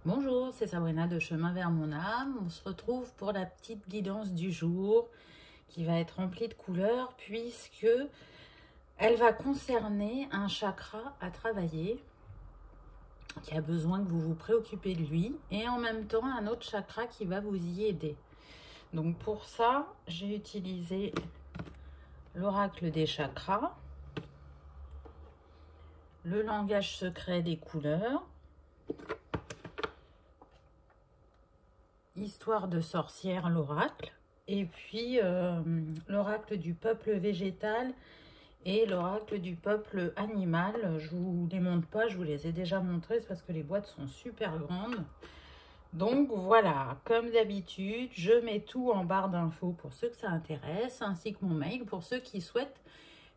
Bonjour, c'est Sabrina de Chemin vers mon âme. On se retrouve pour la petite guidance du jour qui va être remplie de couleurs puisque elle va concerner un chakra à travailler qui a besoin que vous vous préoccupez de lui et en même temps un autre chakra qui va vous y aider. Donc pour ça, j'ai utilisé l'oracle des chakras, le langage secret des couleurs, Histoire de sorcière, l'oracle, et puis l'oracle du peuple végétal et l'oracle du peuple animal. Je vous les montre pas, je vous les ai déjà montrés, c'est parce que les boîtes sont super grandes. Donc voilà, comme d'habitude, je mets tout en barre d'infos pour ceux que ça intéresse, ainsi que mon mail pour ceux qui souhaitent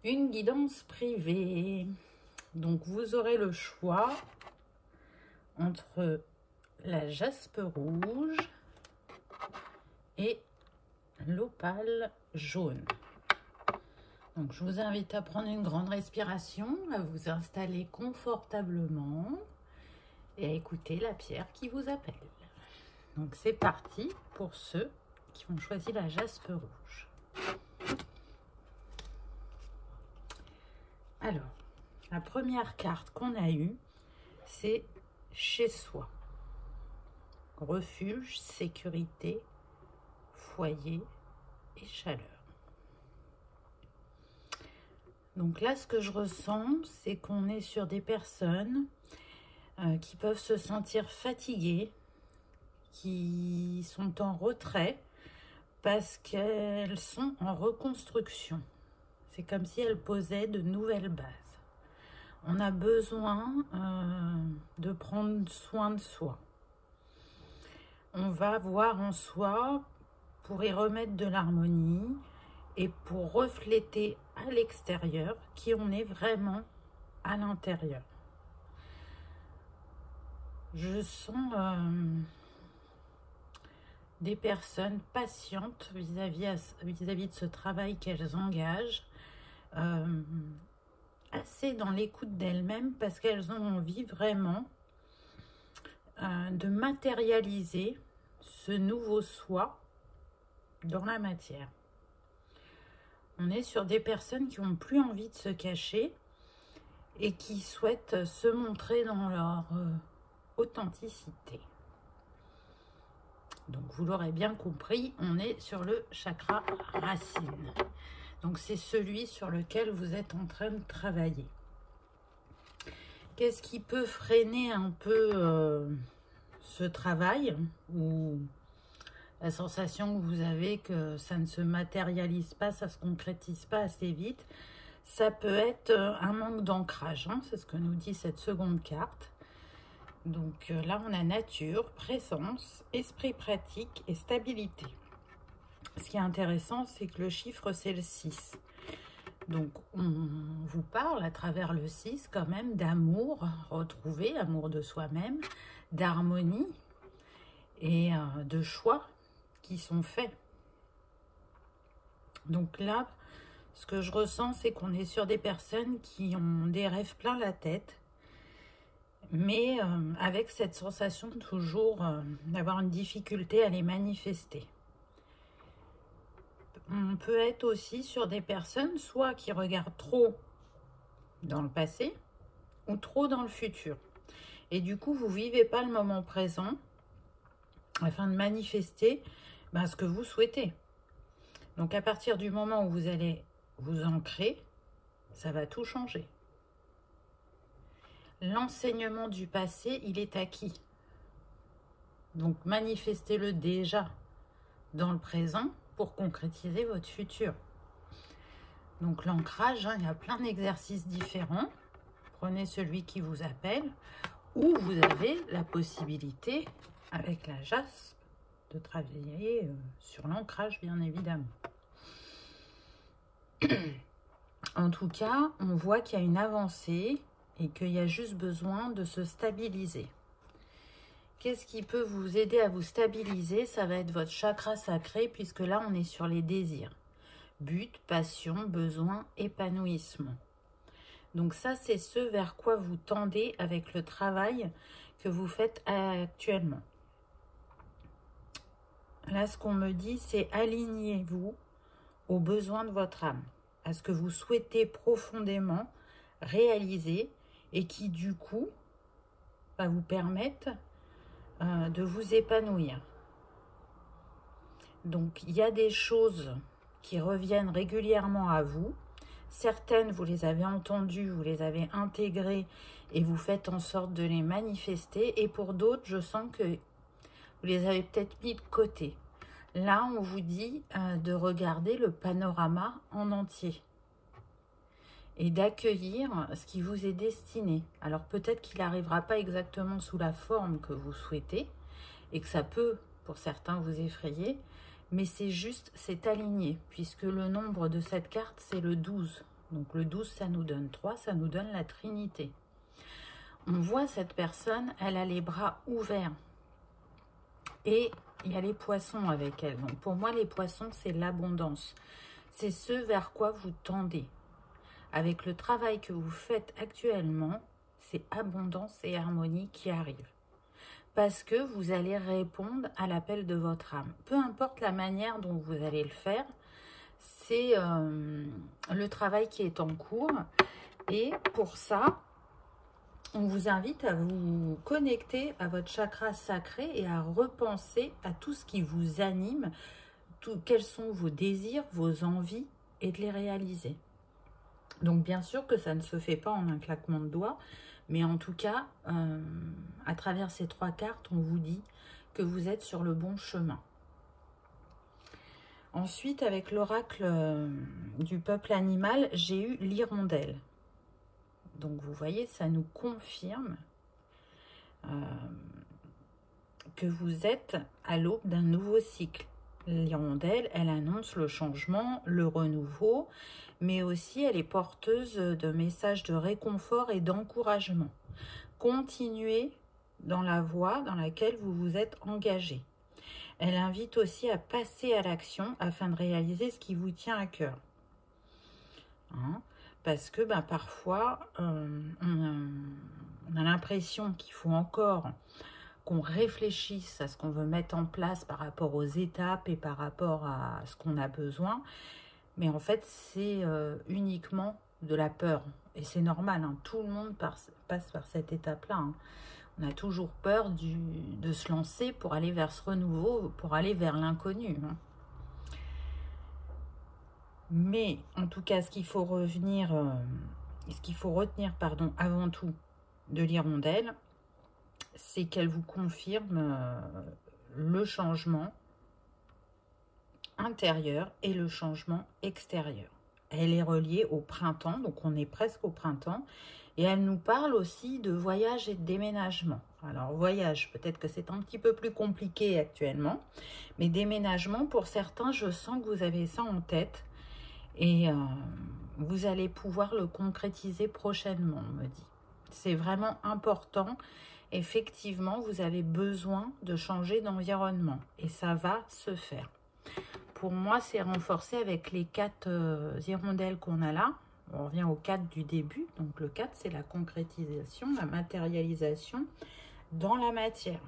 une guidance privée. Donc vous aurez le choix entre la jaspe rouge et l'opale jaune. Donc je vous invite à prendre une grande respiration, à vous installer confortablement et à écouter la pierre qui vous appelle. Donc c'est parti pour ceux qui ont choisi la jaspe rouge. Alors, la première carte qu'on a eue, c'est chez soi. Refuge, sécurité, foyer et chaleur. Donc là, ce que je ressens, c'est qu'on est sur des personnes qui peuvent se sentir fatiguées, qui sont en retrait parce qu'elles sont en reconstruction. C'est comme si elles posaient de nouvelles bases. On a besoin de prendre soin de soi. On va voir en soi pour y remettre de l'harmonie et pour refléter à l'extérieur qui on est vraiment à l'intérieur. Je sens des personnes patientes vis-à-vis de ce travail qu'elles engagent, assez dans l'écoute d'elles-mêmes parce qu'elles ont envie vraiment de matérialiser ce nouveau soi dans la matière. On est sur des personnes qui n'ont plus envie de se cacher et qui souhaitent se montrer dans leur authenticité. Donc vous l'aurez bien compris, on est sur le chakra racine. Donc c'est celui sur lequel vous êtes en train de travailler. Qu'est-ce qui peut freiner un peu ce travail ou la sensation que vous avez que ça ne se matérialise pas, ça ne se concrétise pas assez vite? Ça peut être un manque d'ancrage, hein, c'est ce que nous dit cette seconde carte. Donc là, on a nature, présence, esprit pratique et stabilité. Ce qui est intéressant, c'est que le chiffre, c'est le 6. Donc, on vous parle à travers le 6 quand même d'amour retrouvé, amour de soi-même, d'harmonie et de choix qui sont faits. Donc là, ce que je ressens, c'est qu'on est sur des personnes qui ont des rêves plein la tête, mais avec cette sensation toujours d'avoir une difficulté à les manifester. On peut être aussi sur des personnes soit qui regardent trop dans le passé ou trop dans le futur. Et du coup, vous ne vivez pas le moment présent afin de manifester ce que vous souhaitez. Donc à partir du moment où vous allez vous ancrer, ça va tout changer. L'enseignement du passé, il est acquis. Donc manifestez-le déjà dans le présent pour concrétiser votre futur. Donc l'ancrage, hein, il y a plein d'exercices différents. Prenez celui qui vous appelle ou vous avez la possibilité avec la jaspe de travailler sur l'ancrage, bien évidemment. En tout cas, on voit qu'il y a une avancée et qu'il y a juste besoin de se stabiliser. Qu'est-ce qui peut vous aider à vous stabiliser? Ça va être votre chakra sacré, puisque là, on est sur les désirs. But, passion, besoin, épanouissement. Donc ça, c'est ce vers quoi vous tendez avec le travail que vous faites actuellement. Là, ce qu'on me dit, c'est alignez-vous aux besoins de votre âme, à ce que vous souhaitez profondément réaliser et qui, du coup, va vous permettre de vous épanouir. Donc, il y a des choses qui reviennent régulièrement à vous. Certaines, vous les avez entendues, vous les avez intégrées et vous faites en sorte de les manifester. Et pour d'autres, je sens que vous les avez peut-être mis de côté. Là, on vous dit de regarder le panorama en entier et d'accueillir ce qui vous est destiné. Alors peut-être qu'il n'arrivera pas exactement sous la forme que vous souhaitez et que ça peut, pour certains, vous effrayer, mais c'est juste, c'est aligné, puisque le nombre de cette carte, c'est le 12. Donc le 12, ça nous donne 3, ça nous donne la Trinité. On voit cette personne, elle a les bras ouverts. Et il y a les poissons avec elle. Donc pour moi, les poissons, c'est l'abondance. C'est ce vers quoi vous tendez. Avec le travail que vous faites actuellement, c'est abondance et harmonie qui arrivent. Parce que vous allez répondre à l'appel de votre âme. Peu importe la manière dont vous allez le faire, c'est le travail qui est en cours. Et pour ça, on vous invite à vous connecter à votre chakra sacré et à repenser à tout ce qui vous anime, quels sont vos désirs, vos envies, et de les réaliser. Donc bien sûr que ça ne se fait pas en un claquement de doigts, mais en tout cas, à travers ces 3 cartes, on vous dit que vous êtes sur le bon chemin. Ensuite, avec l'oracle du peuple animal, j'ai eu l'hirondelle. Donc vous voyez, ça nous confirme que vous êtes à l'aube d'un nouveau cycle. L'hirondelle, elle annonce le changement, le renouveau, mais aussi elle est porteuse de messages de réconfort et d'encouragement. Continuez dans la voie dans laquelle vous vous êtes engagé. Elle invite aussi à passer à l'action afin de réaliser ce qui vous tient à cœur. Hein? Parce que parfois, on a l'impression qu'il faut encore qu'on réfléchisse à ce qu'on veut mettre en place par rapport aux étapes et par rapport à ce qu'on a besoin. Mais en fait, c'est uniquement de la peur. Et c'est normal, hein, tout le monde passe par cette étape-là. Hein. On a toujours peur de se lancer pour aller vers ce renouveau, pour aller vers l'inconnu. Hein. Mais en tout cas, ce qu'il faut retenir, avant tout de l'hirondelle, c'est qu'elle vous confirme le changement intérieur et le changement extérieur. Elle est reliée au printemps, donc on est presque au printemps, et elle nous parle aussi de voyage et de déménagement. Alors voyage, peut-être que c'est un petit peu plus compliqué actuellement, mais déménagement, pour certains, je sens que vous avez ça en tête, et vous allez pouvoir le concrétiser prochainement, on me dit. C'est vraiment important. Effectivement, vous avez besoin de changer d'environnement et ça va se faire. Pour moi, c'est renforcé avec les 4 hirondelles qu'on a là. On revient au 4 du début. Donc le 4, c'est la concrétisation, la matérialisation dans la matière.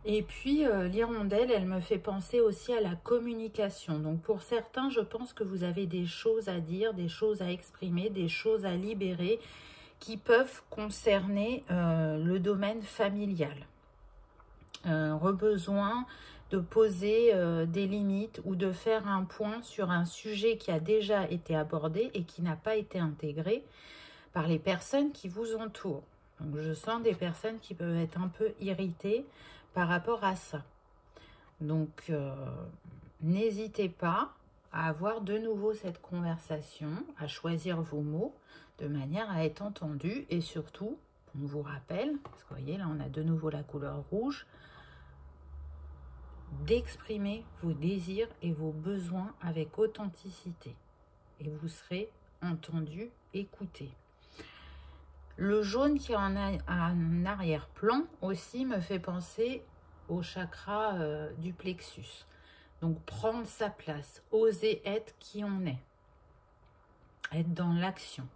Et puis l'hirondelle, elle me fait penser aussi à la communication. Donc pour certains, je pense que vous avez des choses à dire, des choses à exprimer, des choses à libérer, qui peuvent concerner le domaine familial. Besoin de poser des limites ou de faire un point sur un sujet qui a déjà été abordé et qui n'a pas été intégré par les personnes qui vous entourent. Donc je sens des personnes qui peuvent être un peu irritées par rapport à ça. Donc n'hésitez pas à avoir de nouveau cette conversation, à choisir vos mots, de manière à être entendu et surtout, on vous rappelle, parce que vous voyez là on a de nouveau la couleur rouge, d'exprimer vos désirs et vos besoins avec authenticité et vous serez entendu, écouté. Le jaune qui est en arrière-plan aussi me fait penser au chakra du plexus. Donc prendre sa place, oser être qui on est, être dans l'action.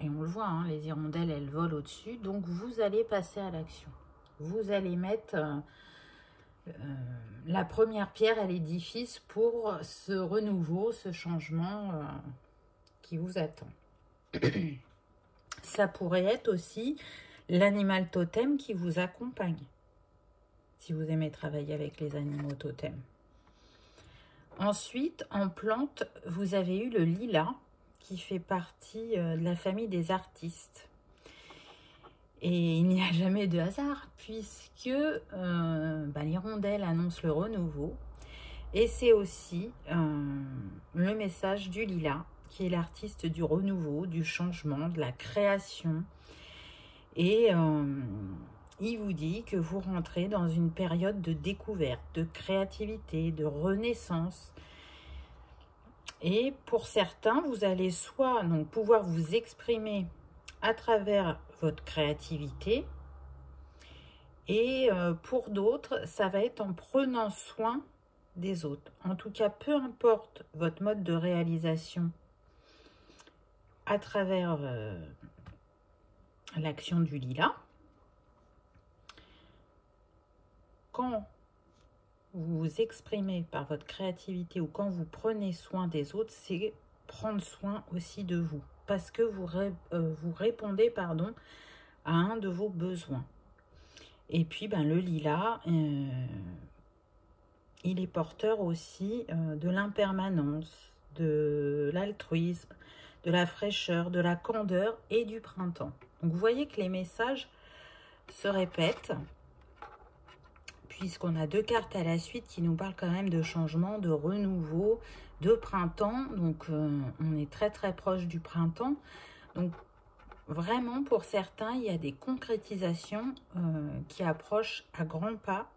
Et on le voit, hein, les hirondelles, elles volent au-dessus. Donc, vous allez passer à l'action. Vous allez mettre la première pierre à l'édifice pour ce renouveau, ce changement qui vous attend. Ça pourrait être aussi l'animal totem qui vous accompagne, si vous aimez travailler avec les animaux totems. Ensuite, en plante, vous avez eu le lilas, qui fait partie de la famille des artistes. Et il n'y a jamais de hasard, puisque l'hirondelle annonce le renouveau. Et c'est aussi le message du lilas, qui est l'artiste du renouveau, du changement, de la création. Et il vous dit que vous rentrez dans une période de découverte, de créativité, de renaissance. Et pour certains, vous allez soit donc pouvoir vous exprimer à travers votre créativité, et pour d'autres, ça va être en prenant soin des autres. En tout cas, peu importe votre mode de réalisation à travers l'action du lilas, quand vous vous exprimez par votre créativité ou quand vous prenez soin des autres, c'est prendre soin aussi de vous, parce que vous répondez à un de vos besoins. Et puis le lilas, il est porteur aussi de l'impermanence, de l'altruisme, de la fraîcheur, de la candeur et du printemps. Donc vous voyez que les messages se répètent, puisqu'on a 2 cartes à la suite qui nous parlent quand même de changement, de renouveau, de printemps. Donc on est très très proche du printemps. Donc vraiment pour certains, il y a des concrétisations qui approchent à grands pas.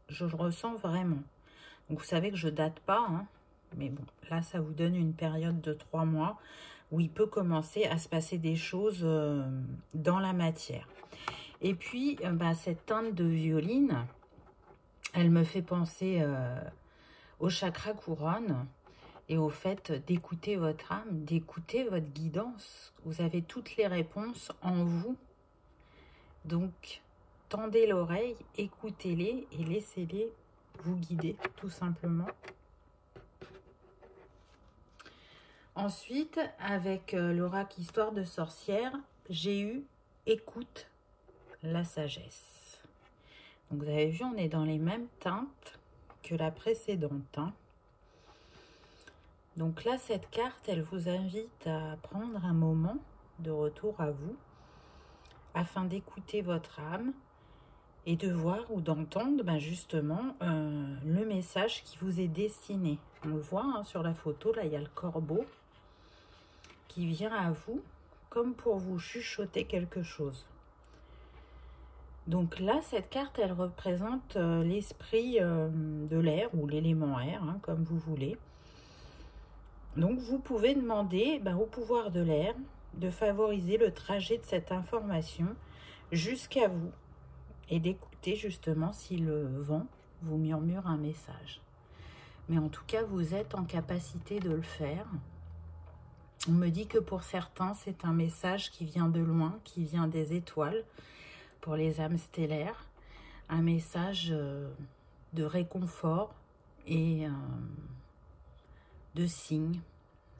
Je le ressens vraiment. Donc vous savez que je date pas, hein, mais bon, là ça vous donne une période de 3 mois où il peut commencer à se passer des choses dans la matière. Et puis cette teinte de violine, elle me fait penser au chakra couronne et au fait d'écouter votre âme, d'écouter votre guidance. Vous avez toutes les réponses en vous. Donc, tendez l'oreille, écoutez-les et laissez-les vous guider, tout simplement. Ensuite, avec l'oracle Histoire de sorcière, j'ai eu « Écoute la sagesse ». Donc, vous avez vu, on est dans les mêmes teintes que la précédente. Hein. Donc là, cette carte, elle vous invite à prendre un moment de retour à vous afin d'écouter votre âme et de voir ou d'entendre justement le message qui vous est destiné. On le voit hein, sur la photo, là, il y a le corbeau qui vient à vous comme pour vous chuchoter quelque chose. Donc là, cette carte, elle représente l'esprit de l'air ou l'élément air, hein, comme vous voulez. Donc, vous pouvez demander au pouvoir de l'air de favoriser le trajet de cette information jusqu'à vous et d'écouter justement si le vent vous murmure un message. Mais en tout cas, vous êtes en capacité de le faire. On me dit que pour certains, c'est un message qui vient de loin, qui vient des étoiles, pour les âmes stellaires, un message de réconfort et de signes.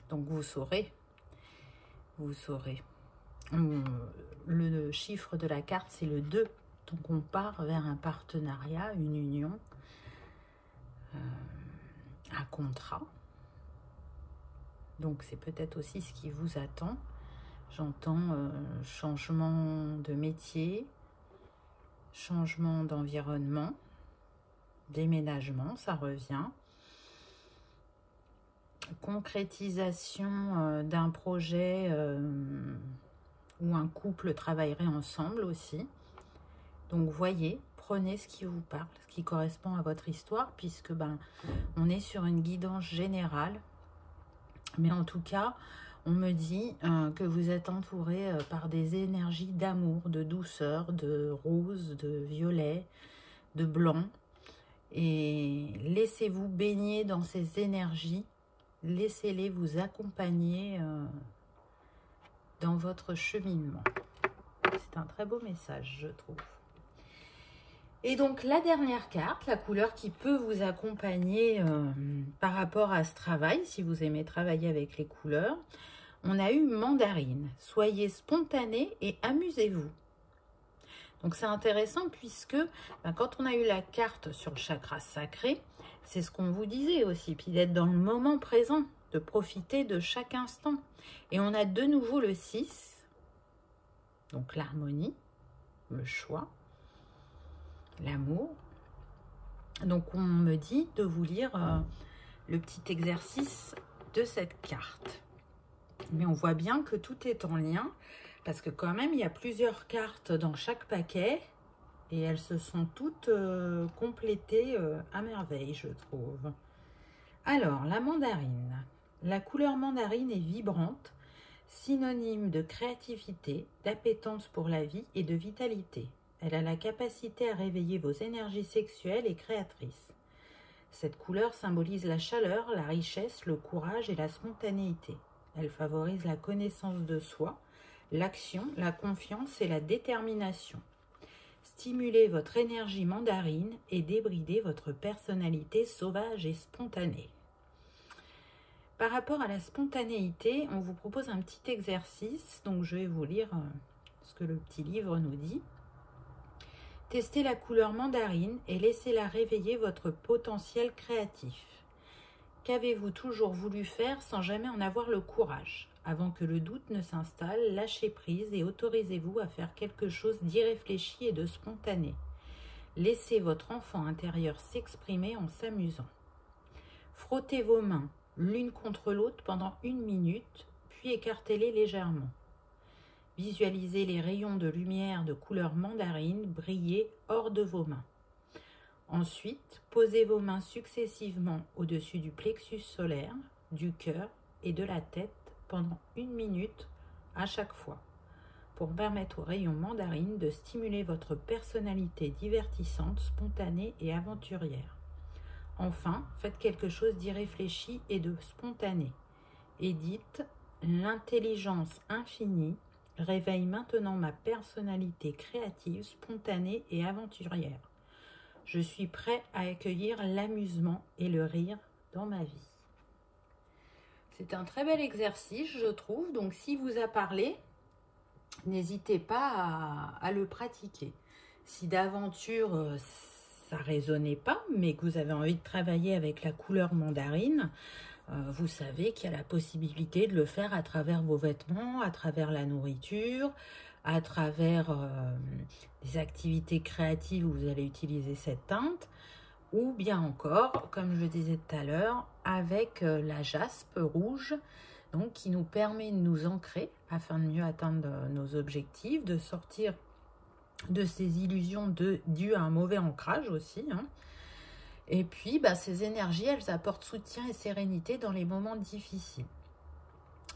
Donc vous saurez. Le chiffre de la carte, c'est le 2. Donc on part vers un partenariat, une union, un contrat. Donc c'est peut-être aussi ce qui vous attend. J'entends changement de métier, changement d'environnement, déménagement, ça revient. Concrétisation d'un projet où un couple travaillerait ensemble aussi. Donc voyez, prenez ce qui vous parle, ce qui correspond à votre histoire, puisque on est sur une guidance générale. Mais en tout cas, on me dit que vous êtes entouré par des énergies d'amour, de douceur, de rose, de violet, de blanc. Et laissez-vous baigner dans ces énergies. Laissez-les vous accompagner dans votre cheminement. C'est un très beau message, je trouve. Et donc, la dernière carte, la couleur qui peut vous accompagner par rapport à ce travail, si vous aimez travailler avec les couleurs, on a eu mandarine. Soyez spontané et amusez-vous. Donc, c'est intéressant puisque quand on a eu la carte sur le chakra sacré, c'est ce qu'on vous disait aussi, puis d'être dans le moment présent, de profiter de chaque instant. Et on a de nouveau le 6, donc l'harmonie, le choix, l'amour. Donc on me dit de vous lire le petit exercice de cette carte. Mais on voit bien que tout est en lien, parce que quand même il y a plusieurs cartes dans chaque paquet, et elles se sont toutes complétées à merveille, je trouve. Alors, la mandarine. La couleur mandarine est vibrante, synonyme de créativité, d'appétence pour la vie et de vitalité. Elle a la capacité à réveiller vos énergies sexuelles et créatrices. Cette couleur symbolise la chaleur, la richesse, le courage et la spontanéité. Elle favorise la connaissance de soi, l'action, la confiance et la détermination. Stimulez votre énergie mandarine et débridez votre personnalité sauvage et spontanée. Par rapport à la spontanéité, on vous propose un petit exercice, donc je vais vous lire ce que le petit livre nous dit. Testez la couleur mandarine et laissez-la réveiller votre potentiel créatif. Qu'avez-vous toujours voulu faire sans jamais en avoir le courage? Avant que le doute ne s'installe, lâchez prise et autorisez-vous à faire quelque chose d'irréfléchi et de spontané. Laissez votre enfant intérieur s'exprimer en s'amusant. Frottez vos mains l'une contre l'autre pendant 1 minute, puis écartez-les légèrement. Visualisez les rayons de lumière de couleur mandarine briller hors de vos mains. Ensuite, posez vos mains successivement au-dessus du plexus solaire, du cœur et de la tête pendant 1 minute à chaque fois, pour permettre aux rayons mandarine de stimuler votre personnalité divertissante, spontanée et aventurière. Enfin, faites quelque chose d'irréfléchi et de spontané. Et dites « L'intelligence infinie réveille maintenant ma personnalité créative, spontanée et aventurière. Je suis prêt à accueillir l'amusement et le rire dans ma vie. » C'est un très bel exercice, je trouve. Donc, s'il vous a parlé, n'hésitez pas à le pratiquer. Si d'aventure, ça ne résonnait pas, mais que vous avez envie de travailler avec la couleur mandarine, vous savez qu'il y a la possibilité de le faire à travers vos vêtements, à travers la nourriture, à travers des activités créatives où vous allez utiliser cette teinte, ou bien encore, comme je le disais tout à l'heure, avec la jaspe rouge, donc qui nous permet de nous ancrer afin de mieux atteindre nos objectifs, de sortir de ces illusions dues à un mauvais ancrage aussi. Et puis, ces énergies, elles apportent soutien et sérénité dans les moments difficiles.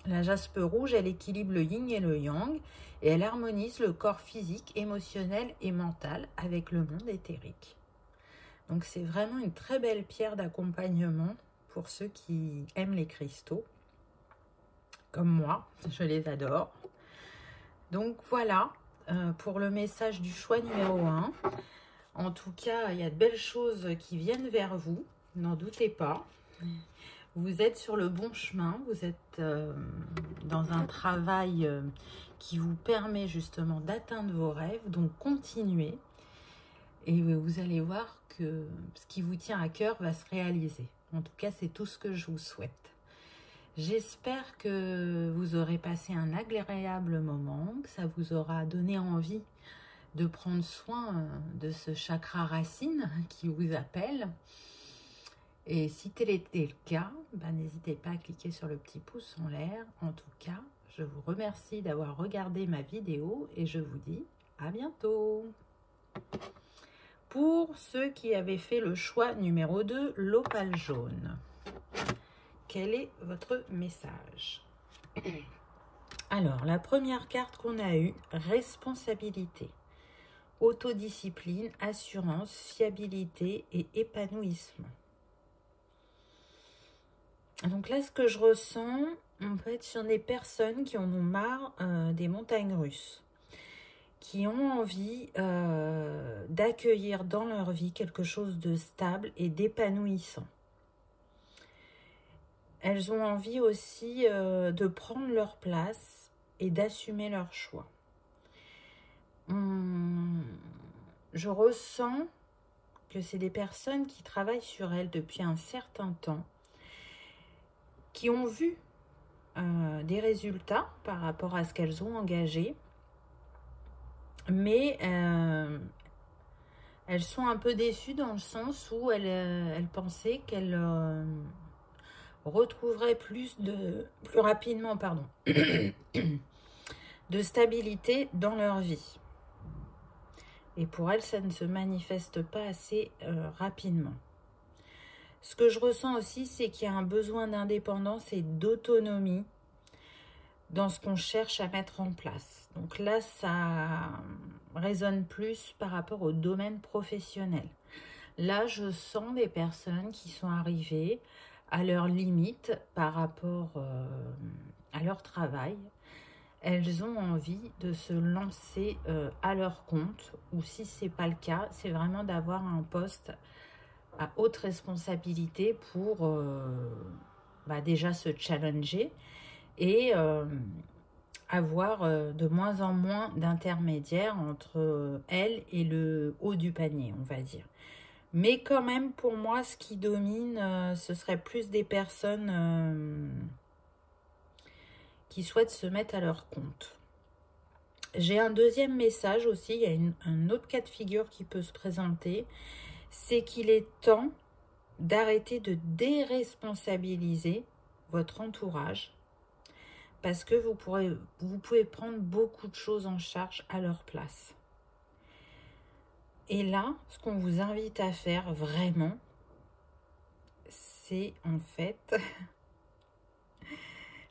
La jaspe rouge, elle équilibre le yin et le yang et elle harmonise le corps physique, émotionnel et mental avec le monde éthérique. Donc, c'est vraiment une très belle pierre d'accompagnement pour ceux qui aiment les cristaux. Comme moi, je les adore. Donc, voilà pour le message du choix numéro 1. En tout cas, il y a de belles choses qui viennent vers vous, n'en doutez pas. Vous êtes sur le bon chemin, vous êtes dans un travail qui vous permet justement d'atteindre vos rêves, donc continuez. Et vous allez voir que ce qui vous tient à cœur va se réaliser. En tout cas, c'est tout ce que je vous souhaite. J'espère que vous aurez passé un agréable moment, que ça vous aura donné envie de prendre soin de ce chakra racine qui vous appelle. Et si tel était le cas, n'hésitez pas à cliquer sur le petit pouce en l'air. En tout cas, je vous remercie d'avoir regardé ma vidéo et je vous dis à bientôt. Pour ceux qui avaient fait le choix numéro 2, l'opale jaune, quel est votre message? Alors, la première carte qu'on a eue, responsabilité, autodiscipline, assurance, fiabilité et épanouissement. Donc là, ce que je ressens, on peut être sur des personnes qui en ont marre des montagnes russes, qui ont envie d'accueillir dans leur vie quelque chose de stable et d'épanouissant. Elles ont envie aussi de prendre leur place et d'assumer leurs choix. Je ressens que c'est des personnes qui travaillent sur elles depuis un certain temps, qui ont vu des résultats par rapport à ce qu'elles ont engagé, mais elles sont un peu déçues dans le sens où elles pensaient qu'elles retrouveraient plus rapidement de stabilité dans leur vie. Et pour elles, ça ne se manifeste pas assez rapidement. Ce que je ressens aussi, c'est qu'il y a un besoin d'indépendance et d'autonomie dans ce qu'on cherche à mettre en place. Donc là, ça résonne plus par rapport au domaine professionnel. Là, je sens des personnes qui sont arrivées à leurs limites par rapport à leur travail. Elles ont envie de se lancer à leur compte, ou si ce n'est pas le cas, c'est vraiment d'avoir un poste à haute responsabilité pour déjà se challenger et avoir de moins en moins d'intermédiaires entre elles et le haut du panier, on va dire. Mais quand même, pour moi, ce qui domine, ce serait plus des personnes qui souhaitent se mettre à leur compte. J'ai un deuxième message aussi, il y a un autre cas de figure qui peut se présenter, c'est qu'il est temps d'arrêter de déresponsabiliser votre entourage parce que vous pouvez prendre beaucoup de choses en charge à leur place. Et là, ce qu'on vous invite à faire vraiment, c'est en fait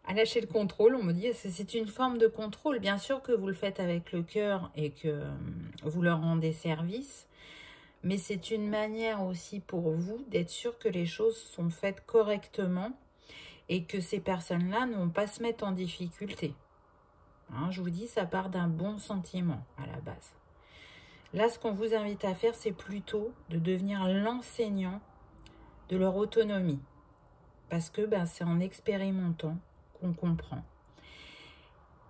à lâcher le contrôle. On me dit c'est une forme de contrôle. Bien sûr que vous le faites avec le cœur et que vous leur rendez service, mais c'est une manière aussi pour vous d'être sûr que les choses sont faites correctement et que ces personnes-là ne vont pas se mettre en difficulté. Hein, je vous dis, ça part d'un bon sentiment à la base. Là, ce qu'on vous invite à faire, c'est plutôt de devenir l'enseignant de leur autonomie. Parce que c'est en expérimentant qu'on comprend.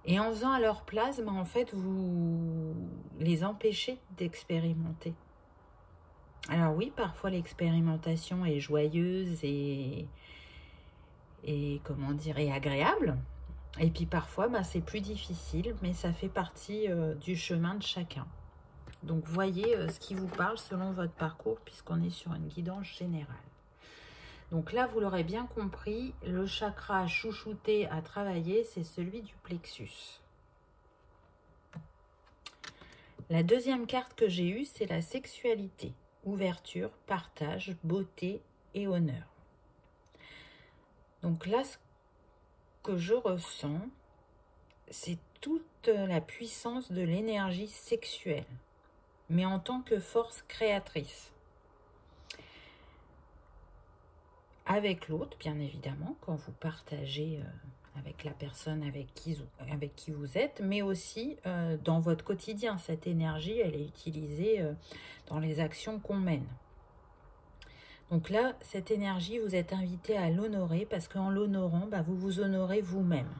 Et en faisant à leur place, en fait, vous les empêchez d'expérimenter. Alors oui, parfois l'expérimentation est joyeuse et comment dire, et agréable. Et puis parfois, c'est plus difficile, mais ça fait partie du chemin de chacun. Donc voyez ce qui vous parle selon votre parcours, puisqu'on est sur une guidance générale. Donc là, vous l'aurez bien compris, le chakra chouchouté à travailler, c'est celui du plexus. La deuxième carte que j'ai eue, c'est la sexualité. Ouverture, partage, beauté et honneur. Donc là, ce que je ressens, c'est toute la puissance de l'énergie sexuelle, mais en tant que force créatrice. Avec l'autre, bien évidemment, quand vous partagez avec la personne avec qui vous êtes, mais aussi dans votre quotidien. Cette énergie, elle est utilisée dans les actions qu'on mène. Donc là, cette énergie, vous êtes invité à l'honorer parce qu'en l'honorant, vous vous honorez vous-même.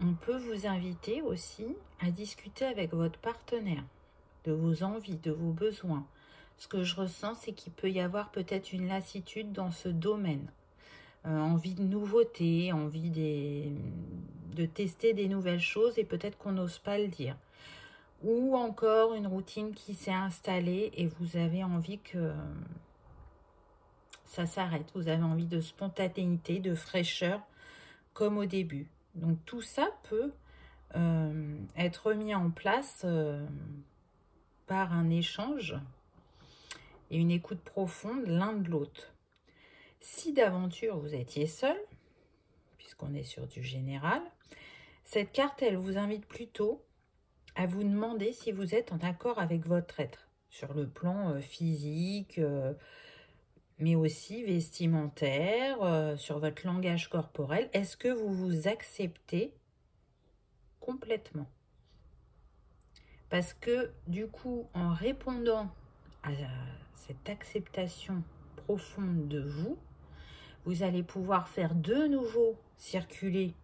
On peut vous inviter aussi à discuter avec votre partenaire de vos envies, de vos besoins. Ce que je ressens, c'est qu'il peut y avoir peut-être une lassitude dans ce domaine. Envie de nouveautés, envie de tester des nouvelles choses et peut-être qu'on n'ose pas le dire. Ou encore une routine qui s'est installée et vous avez envie que ça s'arrête. Vous avez envie de spontanéité, de fraîcheur, comme au début. Donc tout ça peut être mis en place par un échange et une écoute profonde l'un de l'autre. Si d'aventure vous étiez seul, puisqu'on est sur du général, cette carte, elle vous invite plutôt à vous demander si vous êtes en accord avec votre être, sur le plan physique, mais aussi vestimentaire, sur votre langage corporel. Est-ce que vous vous acceptez complètement? Parce que du coup, en répondant à cette acceptation profonde de vous, vous allez pouvoir faire de nouveau circuler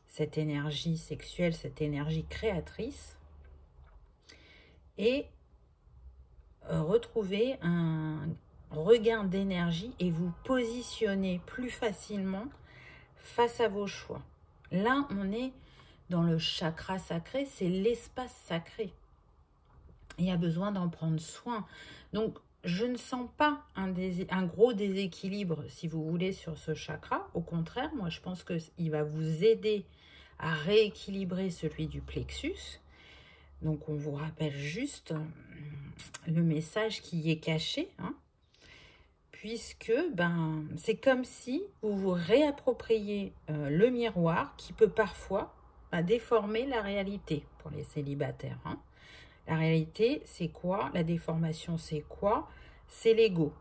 cette énergie sexuelle, cette énergie créatrice, et retrouver un regain d'énergie et vous positionner plus facilement face à vos choix. Là, on est dans le chakra sacré, c'est l'espace sacré. Il y a besoin d'en prendre soin. Donc, je ne sens pas un gros déséquilibre, si vous voulez, sur ce chakra. Au contraire, moi, je pense qu'il va vous aider à rééquilibrer celui du plexus. Donc, on vous rappelle juste le message qui y est caché, hein, puisque c'est comme si vous vous réappropriez le miroir qui peut parfois déformer la réalité pour les célibataires, hein. La réalité, c'est quoi? La déformation, c'est quoi? C'est l'ego.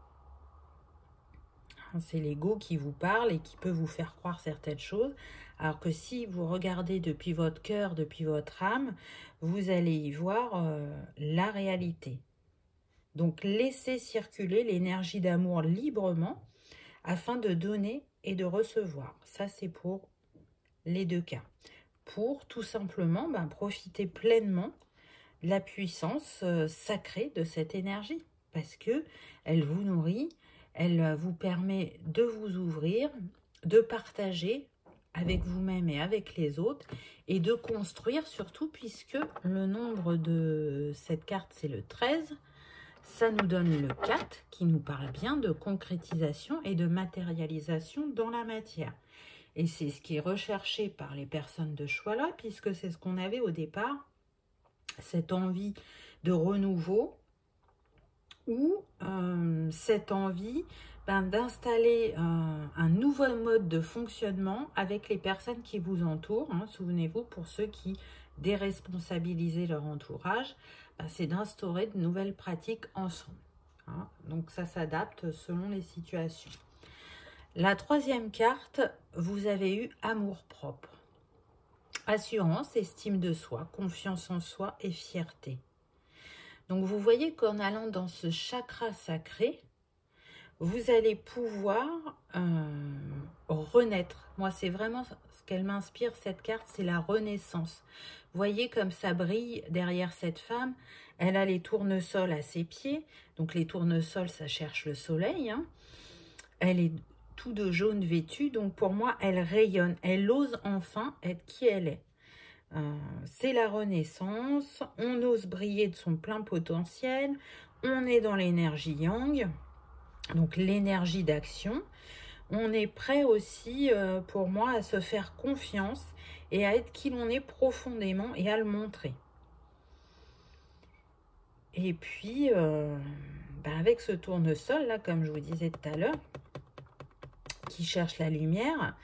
C'est l'ego qui vous parle et qui peut vous faire croire certaines choses. Alors que si vous regardez depuis votre cœur, depuis votre âme, vous allez y voir la réalité. Donc, laissez circuler l'énergie d'amour librement afin de donner et de recevoir. Ça, c'est pour les deux cas. Pour tout simplement profiter pleinement de la puissance sacrée de cette énergie. Parce que elle vous nourrit, elle vous permet de vous ouvrir, de partager avec vous-même et avec les autres, et de construire surtout, puisque le nombre de cette carte, c'est le 13, ça nous donne le 4, qui nous parle bien de concrétisation et de matérialisation dans la matière. Et c'est ce qui est recherché par les personnes de choix-là, puisque c'est ce qu'on avait au départ, cette envie de renouveau, ou cette envie d'installer un nouveau mode de fonctionnement avec les personnes qui vous entourent, hein. Souvenez-vous, pour ceux qui déresponsabilisaient leur entourage, c'est d'instaurer de nouvelles pratiques ensemble, hein. Donc ça s'adapte selon les situations. La troisième carte, vous avez eu amour-propre. Assurance, estime de soi, confiance en soi et fierté. Donc vous voyez qu'en allant dans ce chakra sacré, vous allez pouvoir renaître. Moi, c'est vraiment ce qu'elle m'inspire, cette carte, c'est la renaissance. Vous voyez comme ça brille derrière cette femme. Elle a les tournesols à ses pieds. Donc les tournesols, ça cherche le soleil, hein. Elle est tout de jaune vêtue. Donc pour moi, elle rayonne. Elle ose enfin être qui elle est. C'est la renaissance. On ose briller de son plein potentiel. On est dans l'énergie yang. Donc l'énergie d'action. On est prêt aussi, pour moi, à se faire confiance et à être qui l'on est profondément et à le montrer. Et puis, avec ce tournesol, là, comme je vous disais tout à l'heure, qui cherche la lumière,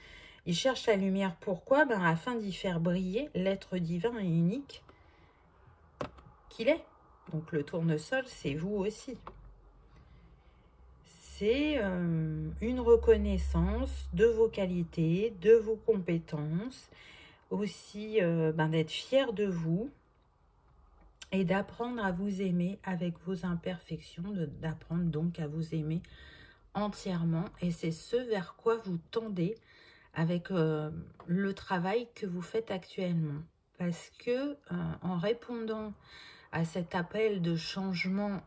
il cherche la lumière pourquoi? Afin d'y faire briller l'être divin et unique qu'il est. Donc le tournesol, c'est vous aussi. C'est une reconnaissance de vos qualités, de vos compétences, aussi d'être fier de vous et d'apprendre à vous aimer avec vos imperfections, d'apprendre donc à vous aimer entièrement. Et c'est ce vers quoi vous tendez avec le travail que vous faites actuellement. Parce que en répondant à cet appel de changement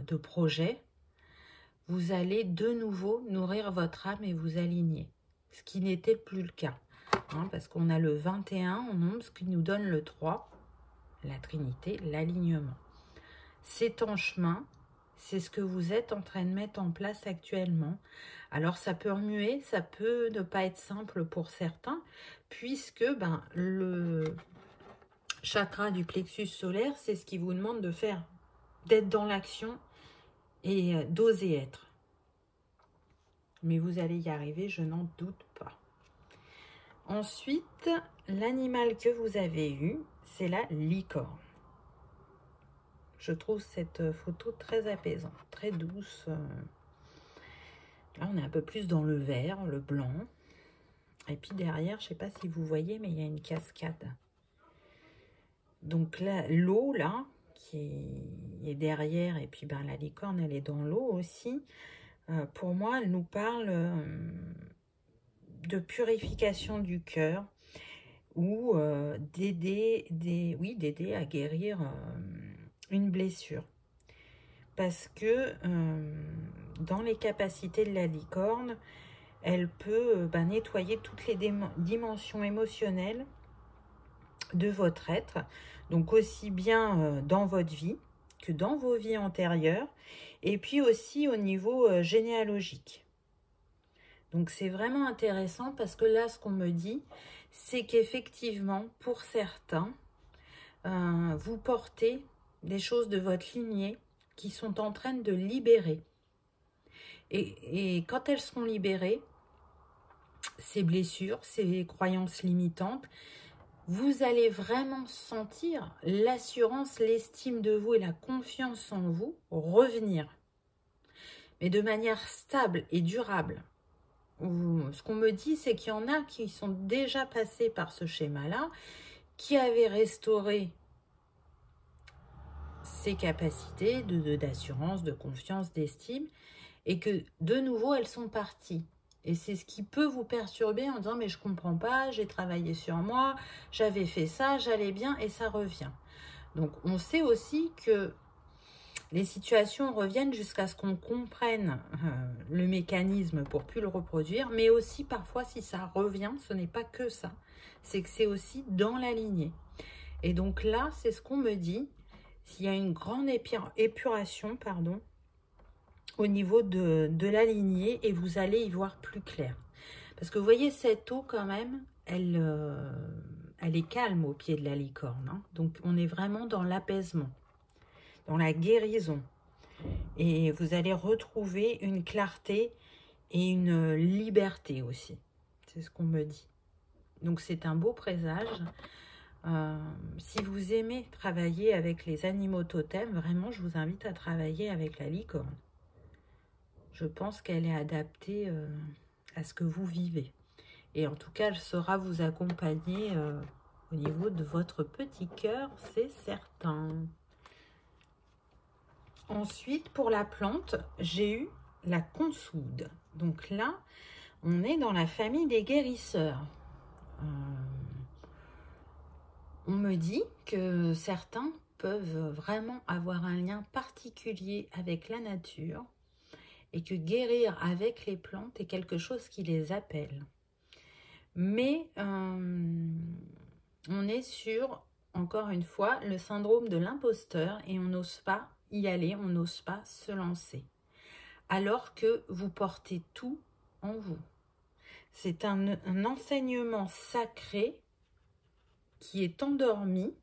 de projet, vous allez de nouveau nourrir votre âme et vous aligner. Ce qui n'était plus le cas. Hein, parce qu'on a le 21 en nombre, ce qui nous donne le 3, la Trinité, l'alignement. C'est en chemin, c'est ce que vous êtes en train de mettre en place actuellement. Alors ça peut remuer, ça peut ne pas être simple pour certains, puisque le chakra du plexus solaire, c'est ce qui vous demande de faire, d'être dans l'action et d'oser être. Mais vous allez y arriver, je n'en doute pas. Ensuite, l'animal que vous avez eu, c'est la licorne. Je trouve cette photo très apaisante, très douce. Là, on est un peu plus dans le vert, le blanc. Et puis derrière, je ne sais pas si vous voyez, mais il y a une cascade. Donc là, l'eau, là, qui est derrière, et puis ben, la licorne, elle est dans l'eau aussi. Pour moi, elle nous parle de purification du cœur ou d'aider à guérir une blessure. Parce que dans les capacités de la licorne, elle peut nettoyer toutes les dimensions émotionnelles de votre être, donc aussi bien dans votre vie que dans vos vies antérieures, et puis aussi au niveau généalogique. Donc c'est vraiment intéressant parce que là, ce qu'on me dit, c'est qu'effectivement, pour certains, vous portez des choses de votre lignée qui sont en train de libérer. Et quand elles seront libérées, ces blessures, ces croyances limitantes, vous allez vraiment sentir l'assurance, l'estime de vous et la confiance en vous revenir. Mais de manière stable et durable. Ce qu'on me dit, c'est qu'il y en a qui sont déjà passés par ce schéma-là, qui avaient restauré ces capacités d'assurance, de confiance, d'estime, et que de nouveau, elles sont parties. Et c'est ce qui peut vous perturber en disant « mais je ne comprends pas, j'ai travaillé sur moi, j'avais fait ça, j'allais bien et ça revient ». Donc, on sait aussi que les situations reviennent jusqu'à ce qu'on comprenne le mécanisme pour plus le reproduire, mais aussi parfois si ça revient, ce n'est pas que ça, c'est que c'est aussi dans la lignée. Et donc là, c'est ce qu'on me dit, s'il y a une grande épuration, au niveau de la lignée, et vous allez y voir plus clair. Parce que vous voyez, cette eau quand même, elle est calme au pied de la licorne, hein. Donc on est vraiment dans l'apaisement, dans la guérison. Et vous allez retrouver une clarté et une liberté aussi. C'est ce qu'on me dit. Donc c'est un beau présage. Si vous aimez travailler avec les animaux totems, vraiment je vous invite à travailler avec la licorne. Je pense qu'elle est adaptée à ce que vous vivez. Et en tout cas, elle saura vous accompagner au niveau de votre petit cœur, c'est certain. Ensuite, pour la plante, j'ai eu la consoude. Donc là, on est dans la famille des guérisseurs. On me dit que certains peuvent vraiment avoir un lien particulier avec la nature et que guérir avec les plantes est quelque chose qui les appelle. Mais on est sur, encore une fois, le syndrome de l'imposteur et on n'ose pas y aller, on n'ose pas se lancer. Alors que vous portez tout en vous. C'est un enseignement sacré qui est endormi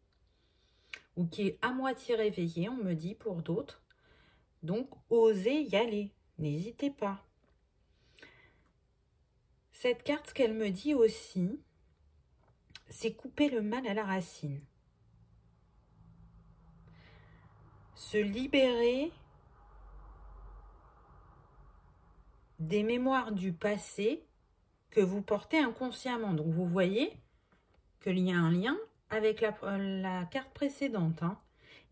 ou qui est à moitié réveillé, on me dit pour d'autres. Donc, osez y aller, n'hésitez pas. Cette carte, ce qu'elle me dit aussi, c'est couper le mal à la racine. Se libérer des mémoires du passé que vous portez inconsciemment. Donc, vous voyez qu'il y a un lien avec la carte précédente, hein.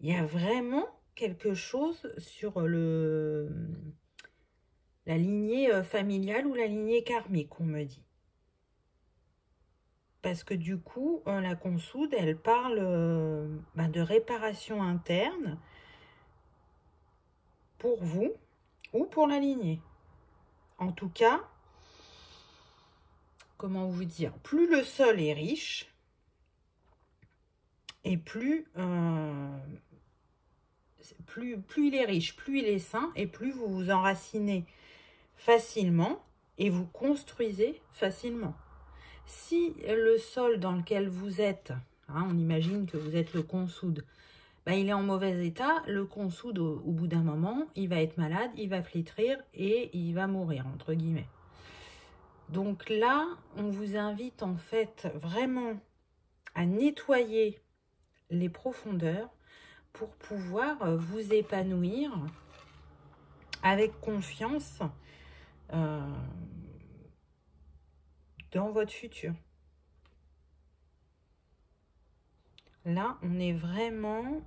Il y a vraiment quelque chose sur la lignée familiale ou la lignée karmique, on me dit. Parce que du coup, la consoude, elle parle de réparation interne pour vous ou pour la lignée. En tout cas, comment vous dire, plus le sol est riche, et plus il est riche, plus il est sain, et plus vous vous enracinez facilement et vous construisez facilement. Si le sol dans lequel vous êtes, hein, on imagine que vous êtes le consoude, il est en mauvais état, le consoude au bout d'un moment, il va être malade, il va flétrir et il va mourir, entre guillemets. Donc là, on vous invite en fait vraiment à nettoyer les profondeurs pour pouvoir vous épanouir avec confiance dans votre futur. Là, on est vraiment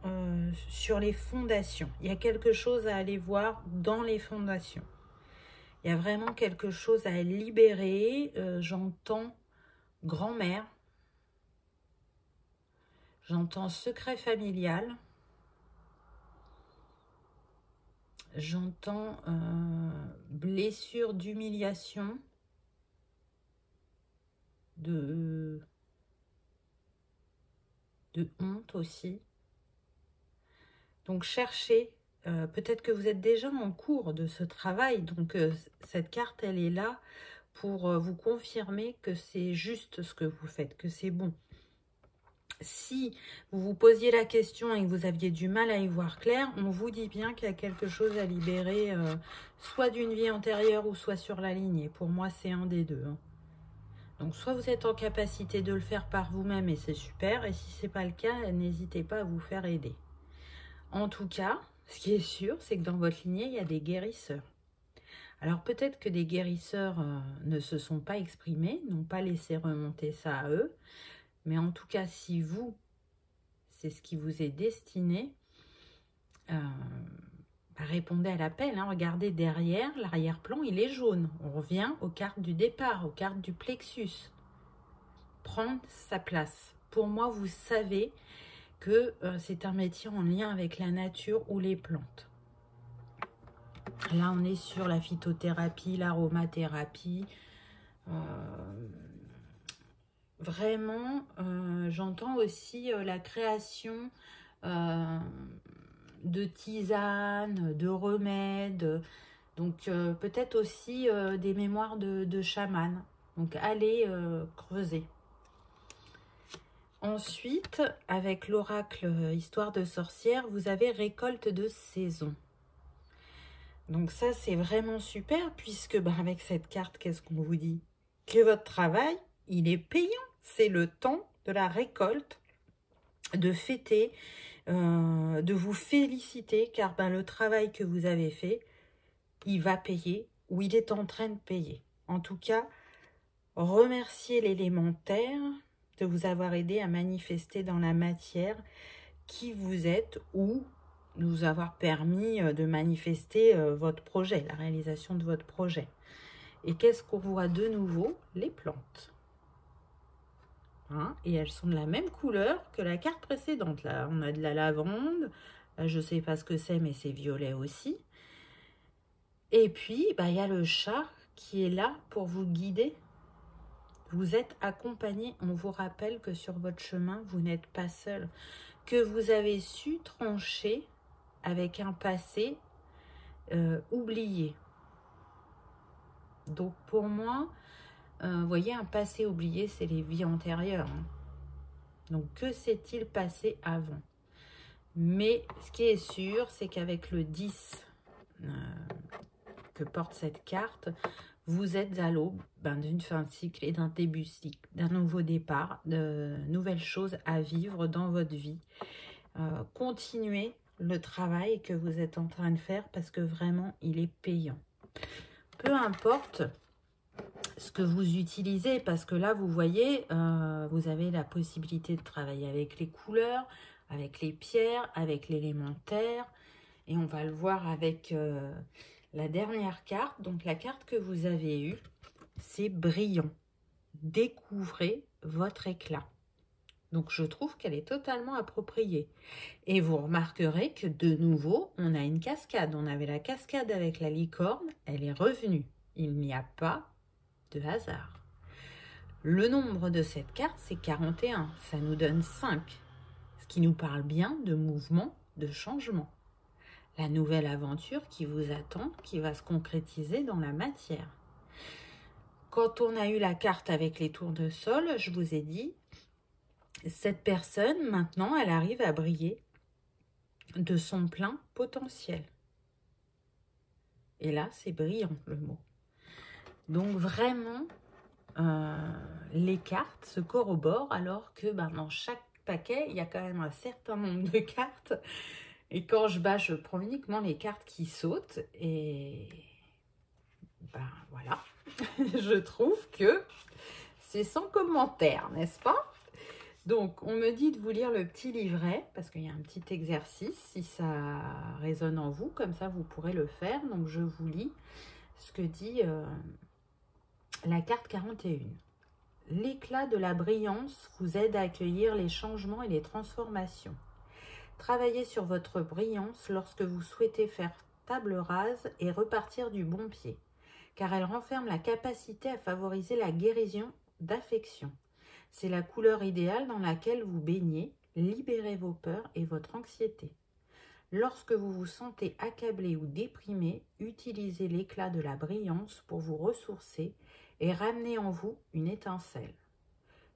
sur les fondations. Il y a quelque chose à aller voir dans les fondations. Il y a vraiment quelque chose à libérer. J'entends grand-mère. J'entends secret familial. J'entends blessure d'humiliation. De honte aussi. Donc cherchez, peut-être que vous êtes déjà en cours de ce travail, donc cette carte elle est là pour vous confirmer que c'est juste ce que vous faites, que c'est bon. Si vous vous posiez la question et que vous aviez du mal à y voir clair, on vous dit bien qu'il y a quelque chose à libérer, soit d'une vie antérieure ou soit sur la lignée. Pour moi c'est un des deux, hein. Donc, soit vous êtes en capacité de le faire par vous-même et c'est super. Et si ce n'est pas le cas, n'hésitez pas à vous faire aider. En tout cas, ce qui est sûr, c'est que dans votre lignée, il y a des guérisseurs. Alors, peut-être que des guérisseurs ne se sont pas exprimés, n'ont pas laissé remonter ça à eux. Mais en tout cas, si vous, c'est ce qui vous est destiné, répondez à l'appel, hein. Regardez derrière, l'arrière-plan, il est jaune. On revient aux cartes du départ, aux cartes du plexus. Prendre sa place. Pour moi, vous savez que c'est un métier en lien avec la nature ou les plantes. Là, on est sur la phytothérapie, l'aromathérapie. Vraiment, j'entends aussi la création de tisanes, de remèdes, donc peut-être aussi des mémoires de chamanes. Donc allez creuser. Ensuite, avec l'oracle Histoire de sorcière, vous avez récolte de saison. Donc ça, c'est vraiment super puisque avec cette carte, qu'est-ce qu'on vous dit? Que votre travail, il est payant. C'est le temps de la récolte, de fêter, de vous féliciter car le travail que vous avez fait, il va payer ou il est en train de payer. En tout cas, remerciez l'élémentaire de vous avoir aidé à manifester dans la matière qui vous êtes ou nous avoir permis de manifester votre projet, la réalisation de votre projet. Et qu'est-ce qu'on voit de nouveau? Les plantes. Hein, et elles sont de la même couleur que la carte précédente. Là, on a de la lavande. Là, je ne sais pas ce que c'est, mais c'est violet aussi. Et puis, il y a le chat qui est là pour vous guider. Vous êtes accompagné. On vous rappelle que sur votre chemin, vous n'êtes pas seul. Que vous avez su trancher avec un passé oublié. Donc, pour moi, vous voyez, un passé oublié, c'est les vies antérieures. Hein. Donc, que s'est-il passé avant? Mais ce qui est sûr, c'est qu'avec le 10 que porte cette carte, vous êtes à l'aube d'une fin de cycle et d'un début de cycle, d'un nouveau départ, de nouvelles choses à vivre dans votre vie. Continuez le travail que vous êtes en train de faire parce que vraiment, il est payant. Peu importe ce que vous utilisez, parce que là, vous voyez, vous avez la possibilité de travailler avec les couleurs, avec les pierres, avec l'élémentaire, et on va le voir avec la dernière carte. Donc, la carte que vous avez eue, c'est brillant. Découvrez votre éclat. Donc, je trouve qu'elle est totalement appropriée. Et vous remarquerez que, de nouveau, on a une cascade. On avait la cascade avec la licorne, elle est revenue. Il n'y a pas de hasard. Le nombre de cette carte, c'est 41. Ça nous donne 5. Ce qui nous parle bien de mouvement, de changement. La nouvelle aventure qui vous attend, qui va se concrétiser dans la matière. Quand on a eu la carte avec les tournesols, je vous ai dit, cette personne, maintenant, elle arrive à briller de son plein potentiel. Et là, c'est brillant, le mot. Donc, vraiment, les cartes se corroborent alors que dans chaque paquet, il y a quand même un certain nombre de cartes. Et quand je prends uniquement les cartes qui sautent. Et Ben voilà, je trouve que c'est sans commentaire, n'est-ce pas? Donc, on me dit de vous lire le petit livret, parce qu'il y a un petit exercice, si ça résonne en vous, comme ça vous pourrez le faire. Donc, je vous lis ce que dit la carte 41. L'éclat de la brillance vous aide à accueillir les changements et les transformations. Travaillez sur votre brillance lorsque vous souhaitez faire table rase et repartir du bon pied, car elle renferme la capacité à favoriser la guérison d'affection. C'est la couleur idéale dans laquelle vous baignez, libérez vos peurs et votre anxiété. Lorsque vous vous sentez accablé ou déprimé, utilisez l'éclat de la brillance pour vous ressourcer et ramener en vous une étincelle.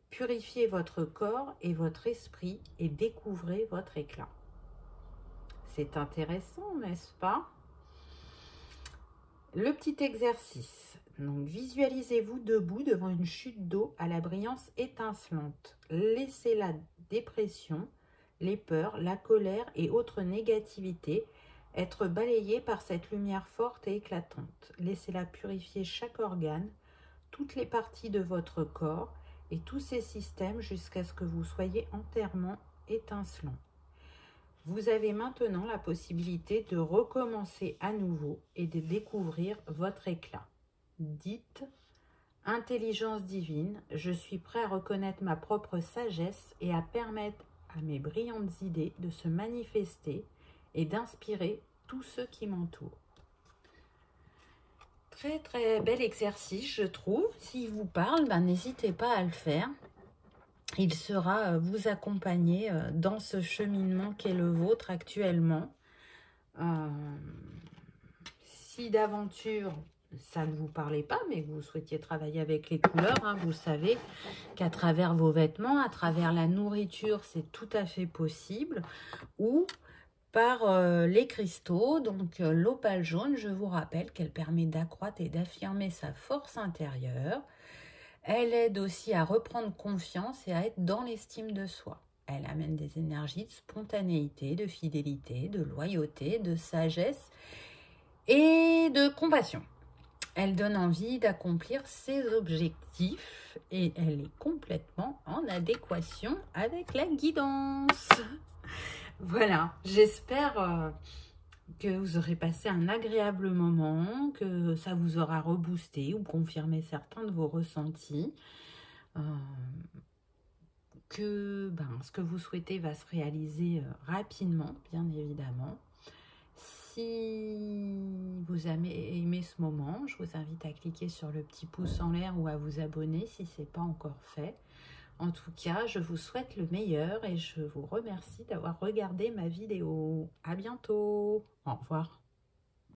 Purifiez votre corps et votre esprit et découvrez votre éclat. C'est intéressant, n'est-ce pas? Le petit exercice. Donc, visualisez-vous debout devant une chute d'eau à la brillance étincelante. Laissez la dépression, les peurs, la colère et autres négativités être balayées par cette lumière forte et éclatante. Laissez-la purifier chaque organe, toutes les parties de votre corps et tous ces systèmes jusqu'à ce que vous soyez entièrement étincelant. Vous avez maintenant la possibilité de recommencer à nouveau et de découvrir votre éclat. Dites « Intelligence divine, je suis prêt à reconnaître ma propre sagesse et à permettre à mes brillantes idées de se manifester et d'inspirer tous ceux qui m'entourent. » Très très bel exercice, je trouve. S'il vous parle, ben, n'hésitez pas à le faire. Il sera vous accompagner dans ce cheminement qu'est le vôtre actuellement. Si d'aventure ça ne vous parlait pas, mais que vous souhaitiez travailler avec les couleurs, hein, vous savez qu'à travers vos vêtements, à travers la nourriture, c'est tout à fait possible. Ou par les cristaux, donc l'opale jaune, je vous rappelle qu'elle permet d'accroître et d'affirmer sa force intérieure. Elle aide aussi à reprendre confiance et à être dans l'estime de soi. Elle amène des énergies de spontanéité, de fidélité, de loyauté, de sagesse et de compassion. Elle donne envie d'accomplir ses objectifs et elle est complètement en adéquation avec la guidance. Voilà, j'espère que vous aurez passé un agréable moment, que ça vous aura reboosté ou confirmé certains de vos ressentis, que ce que vous souhaitez va se réaliser rapidement, bien évidemment. Si vous avez aimé ce moment, je vous invite à cliquer sur le petit pouce en l'air ou à vous abonner si ce n'est pas encore fait. En tout cas, je vous souhaite le meilleur et je vous remercie d'avoir regardé ma vidéo. À bientôt. Au revoir.